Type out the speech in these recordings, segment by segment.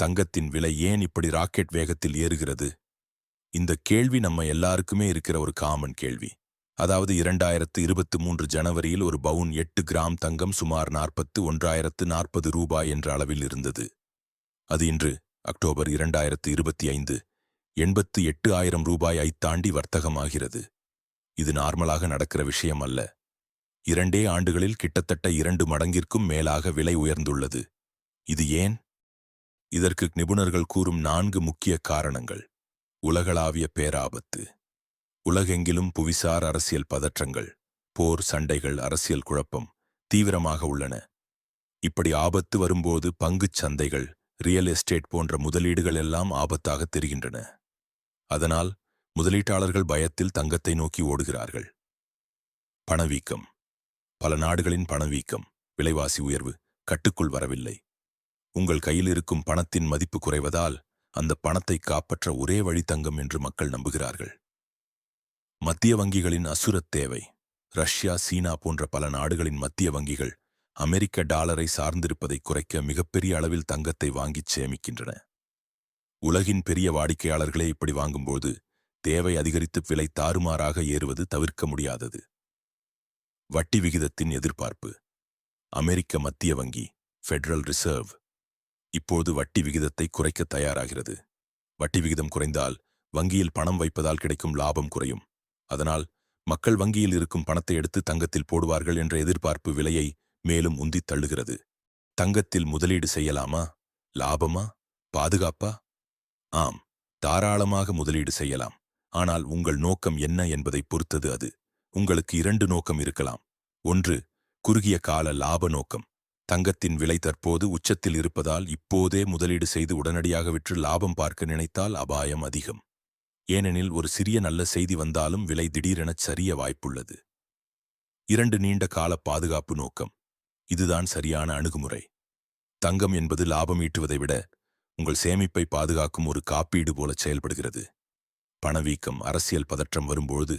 தங்கத்தின் விலை ஏன் இப்படி ராக்கெட் வேகத்தில் ஏறுகிறது? இந்த கேள்வி நம்ம எல்லாருக்குமே இருக்கிற ஒரு காமன் கேள்வி. அதாவது 2023 ஜனவரியில் ஒரு பவுன் 8 கிராம் தங்கம் சுமார் 41,040 ரூபாய் என்ற அளவில் இருந்தது. அது இன்று அக்டோபர் 2025 88,000 ரூபாயை தாண்டி வர்த்தகமாகிறது. இது நார்மலாக நடக்கிற விஷயம் அல்ல. 2 ஆண்டுகளில் கிட்டத்தட்ட 2 மடங்கிற்கும் மேலாக விலை உயர்ந்துள்ளது. இது ஏன்? இதற்கு நிபுணர்கள் கூறும் 4 முக்கிய காரணங்கள். உலகளாவிய பேராபத்து. உலகெங்கிலும் புவிசார் அரசியல் பதற்றங்கள், போர், சண்டைகள், அரசியல் குழப்பம் தீவிரமாக உள்ளன. இப்படி ஆபத்து வரும்போது பங்குச் சந்தைகள், ரியல் எஸ்டேட் போன்ற முதலீடுகள் எல்லாம் ஆபத்தாக தெரிகின்றன. அதனால் முதலீட்டாளர்கள் பயத்தில் தங்கத்தை நோக்கி ஓடுகிறார்கள். பணவீக்கம். பல நாடுகளின் பணவீக்கம், விலைவாசி உயர்வு கட்டுக்குள் வரவில்லை. உங்கள் கையில் இருக்கும் பணத்தின் மதிப்பு குறைவதால் அந்த பணத்தை காப்பாற்ற ஒரே வழி தங்கம் என்று மக்கள் நம்புகிறார்கள். மத்திய வங்கிகளின் அசுரத் தேவை. ரஷ்யா, சீனா போன்ற பல நாடுகளின் மத்திய வங்கிகள் அமெரிக்க டாலரை சார்ந்திருப்பதை குறைக்க மிகப்பெரிய அளவில் தங்கத்தை வாங்கிச் சேமிக்கின்றன. உலகின் பெரிய வாடிக்கையாளர்களே இப்படி வாங்கும்போது தேவை அதிகரித்து விலை தாறுமாறாக ஏறுவது தவிர்க்க முடியாதது. வட்டி விகிதத்தின் எதிர்பார்ப்பு. அமெரிக்க மத்திய வங்கி, ஃபெடரல் ரிசர்வ், இப்போது வட்டி விகிதத்தை குறைக்க தயாராகிறது. வட்டி விகிதம் குறைந்தால் வங்கியில் பணம் வைப்பதால் கிடைக்கும் லாபம் குறையும். அதனால் மக்கள் வங்கியில் இருக்கும் பணத்தை எடுத்து தங்கத்தில் போடுவார்கள் என்ற எதிர்பார்ப்பு விலையை மேலும் உந்தித் தள்ளுகிறது. தங்கத்தில் முதலீடு செய்யலாமா? லாபமா? பாதுகாப்பா? ஆம், தாராளமாக முதலீடு செய்யலாம். ஆனால் உங்கள் நோக்கம் என்ன என்பதை பொறுத்தது அது. உங்களுக்கு 2 நோக்கம் இருக்கலாம். ஒன்று, குறுகிய கால லாப நோக்கம். தங்கத்தின் விலை தற்போது உச்சத்தில் இருப்பதால் இப்போதே முதலீடு செய்து உடனடியாக விற்று லாபம் பார்க்க நினைத்தால் அபாயம் அதிகம். ஏனெனில் ஒரு சிறிய நல்ல செய்தி வந்தாலும் விலை திடீரெனச் சரிய வாய்ப்புள்ளது. 2, நீண்ட கால பாதுகாப்பு நோக்கம். இதுதான் சரியான அணுகுமுறை. தங்கம் என்பது லாபம் ஈட்டுவதை விட உங்கள் சேமிப்பை பாதுகாக்கும் ஒரு காப்பீடு போல செயல்படுகிறது. பணவீக்கம், அரசியல் பதற்றம் வரும்போது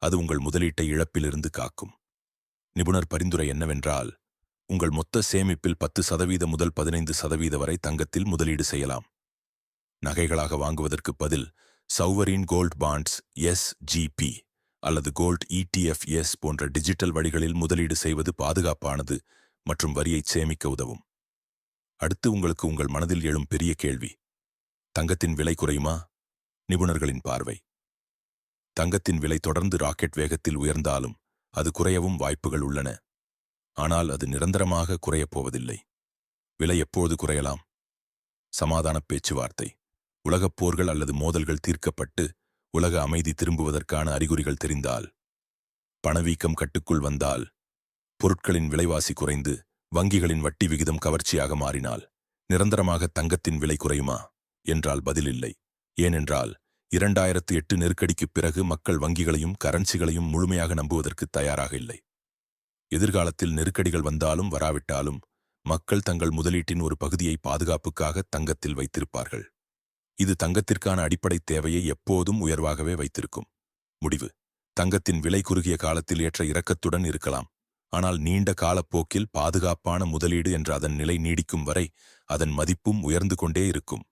அது உங்கள் முதலீட்டை இழப்பிலிருந்து காக்கும். நிபுணர் பரிந்துரை என்னவென்றால், உங்கள் மொத்த சேமிப்பில் 10% முதல் 15% வரை தங்கத்தில் முதலீடு செய்யலாம். நகைகளாக வாங்குவதற்கு பதில் சௌவரீன் கோல்ட் பாண்ட்ஸ் SGP அல்லது கோல்ட் ETFs போன்ற டிஜிட்டல் வழிகளில் முதலீடு செய்வது பாதுகாப்பானது மற்றும் வரியை சேமிக்க உதவும். அடுத்து உங்களுக்கு உங்கள் மனதில் எழும் பெரிய கேள்வி, தங்கத்தின் விலை குறையுமா? நிபுணர்களின் பார்வை. தங்கத்தின் விலை தொடர்ந்து ராக்கெட் வேகத்தில் உயர்ந்தாலும் அது குறையவும் வாய்ப்புகள் உள்ளன. ஆனால் அது நிரந்தரமாக குறையப் போவதில்லை. விலை எப்போது குறையலாம்? சமாதான பேச்சுவார்த்தை, உலகப் போர்கள் அல்லது மோதல்கள் தீர்க்கப்பட்டு உலக அமைதி திரும்புவதற்கான அறிகுறிகள் தெரிந்தால், பணவீக்கம் கட்டுக்குள் வந்தால், பொருட்களின் விலைவாசி குறைந்து வங்கிகளின் வட்டி விகிதம் கவர்ச்சியாக மாறினால் நிரந்தரமாக தங்கத்தின் விலை குறையுமா என்றால் பதிலில்லை. ஏனென்றால் 2008 நெருக்கடிக்குப் பிறகு மக்கள் வங்கிகளையும் கரன்சிகளையும் முழுமையாக நம்புவதற்கு தயாராக இல்லை. எதிர்காலத்தில் நெருக்கடிகள் வந்தாலும் வராவிட்டாலும் மக்கள் தங்கள் முதலீட்டின் ஒரு பகுதியை பாதுகாப்புக்காக தங்கத்தில் வைத்திருப்பார்கள். இது தங்கத்திற்கான அடிப்படை தேவையை எப்போதும் உயர்வாகவே வைத்திருக்கும். முடிவு: தங்கத்தின் விலை குறுகிய காலத்தில் ஏற்ற இறக்கத்துடன் இருக்கலாம். ஆனால் நீண்ட காலப்போக்கில் பாதுகாப்பான முதலீடு என்ற அதன் நிலை நீடிக்கும் வரை அதன் மதிப்பும் உயர்ந்து கொண்டே இருக்கும்.